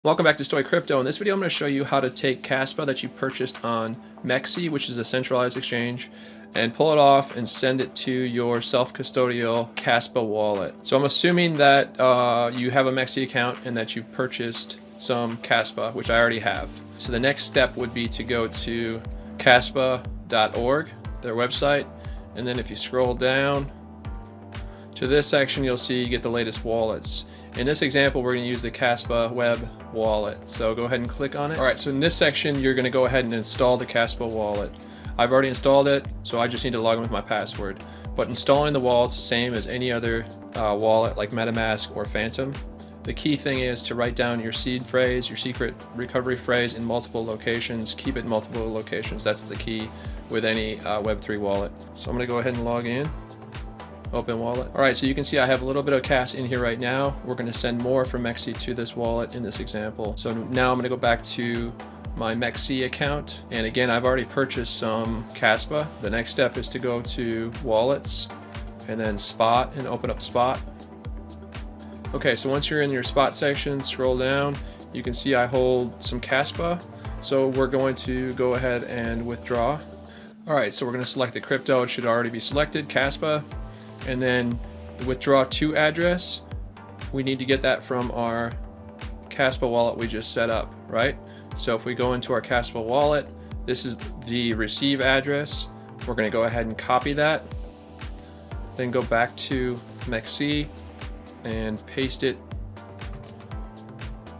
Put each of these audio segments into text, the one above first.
Welcome back to Stoy Crypto. In this video, I'm going to show you how to take Kaspa that you purchased on Mexc, which is a centralized exchange, and pull it off and send it to your self-custodial Kaspa wallet. So I'm assuming that you have a Mexc account and that you've purchased some Kaspa, which I already have. So the next step would be to go to kaspa.org, their website, and then if you scroll down to this section, you'll see you get the latest wallets. In this example, we're going to use the Kaspa Web Wallet. So go ahead and click on it. All right, so in this section, you're going to go ahead and install the Kaspa wallet. I've already installed it, so I just need to log in with my password. But installing the wallet's the same as any other wallet like MetaMask or Phantom. The key thing is to write down your seed phrase, your secret recovery phrase in multiple locations. Keep it in multiple locations. That's the key with any Web3 wallet. So I'm going to go ahead and log in. Open wallet. All right, so you can see I have a little bit of KAS in here right now. We're going to send more from Mexc to this wallet in this example. So now I'm going to go back to my Mexc account. And again, I've already purchased some Kaspa. The next step is to go to wallets and then spot and open up spot. Okay, so once you're in your spot section, scroll down, you can see I hold some Kaspa. So we're going to go ahead and withdraw. All right, so we're going to select the crypto. It should already be selected, Kaspa. And then the withdraw to address, we need to get that from our Kaspa wallet we just set up, right? So if we go into our Kaspa wallet, this is the receive address. We're going to go ahead and copy that, then go back to Mexc and paste it.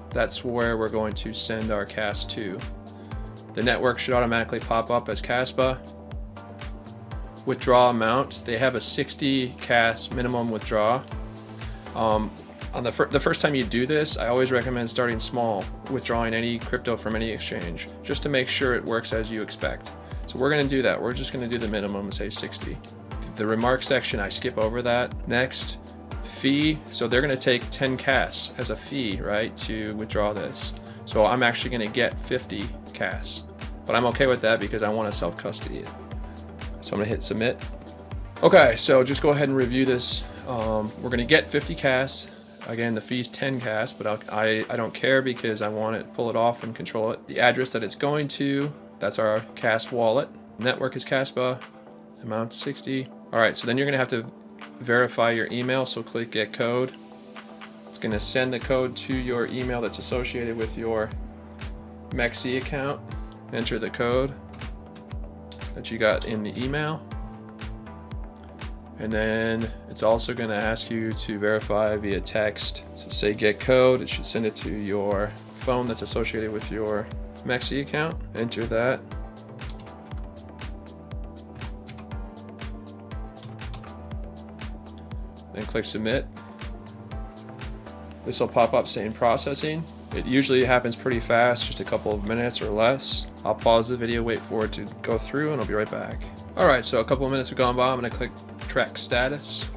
That's where we're going to send our KAS to. The network should automatically pop up as Kaspa. Withdraw amount, they have a 60 KAS minimum withdraw. On the first time you do this, I always recommend starting small, withdrawing any crypto from any exchange, just to make sure it works as you expect. So we're going to do that. We're just going to do the minimum and say 60. The remarks section, I skip over that. Next, fee. So they're going to take 10 KAS as a fee, right, to withdraw this. So I'm actually going to get 50 KAS, but I'm okay with that because I want to self-custody it. So I'm going to hit submit. Okay, so just go ahead and review this. We're going to get 50 KAS. Again, the fee's 10 KAS, but I don't care because I want to pull it off and control it. The address that it's going to, that's our KAS wallet. Network is Kaspa, amount 60. All right, so then you're going to have to verify your email, so click get code. It's going to send the code to your email that's associated with your Mexc account. Enter the code that you got in the email, and then it's also going to ask you to verify via text. So say get code, it should send it to your phone that's associated with your Mexc account. Enter that. Then click submit. This will pop up saying processing. It usually happens pretty fast, just a couple of minutes or less. I'll pause the video, wait for it to go through, and I'll be right back. All right, so a couple of minutes have gone by. I'm gonna click track status.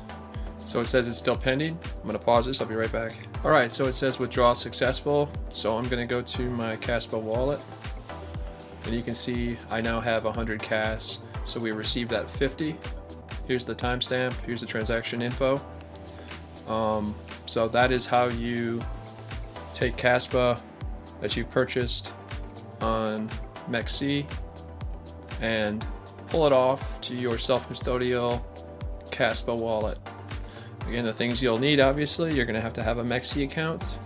So it says it's still pending. I'm gonna pause this, I'll be right back. All right, so it says withdraw successful. So I'm gonna go to my Kaspa wallet, and you can see I now have 100 KAS. So we received that 50. Here's the timestamp, here's the transaction info. So that is how you take Kaspa that you purchased on Mexc and pull it off to your self-custodial Kaspa wallet. Again, the things you'll need, obviously, you're going to have a Mexc account,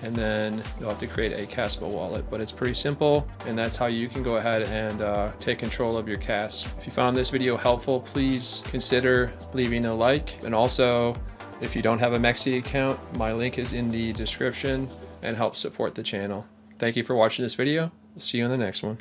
and then you'll have to create a Kaspa wallet. But it's pretty simple, and that's how you can go ahead and take control of your KAS. If you found this video helpful, please consider leaving a like, and also if you don't have a Mexc account, my link is in the description and helps support the channel. Thank you for watching this video. We'll see you in the next one.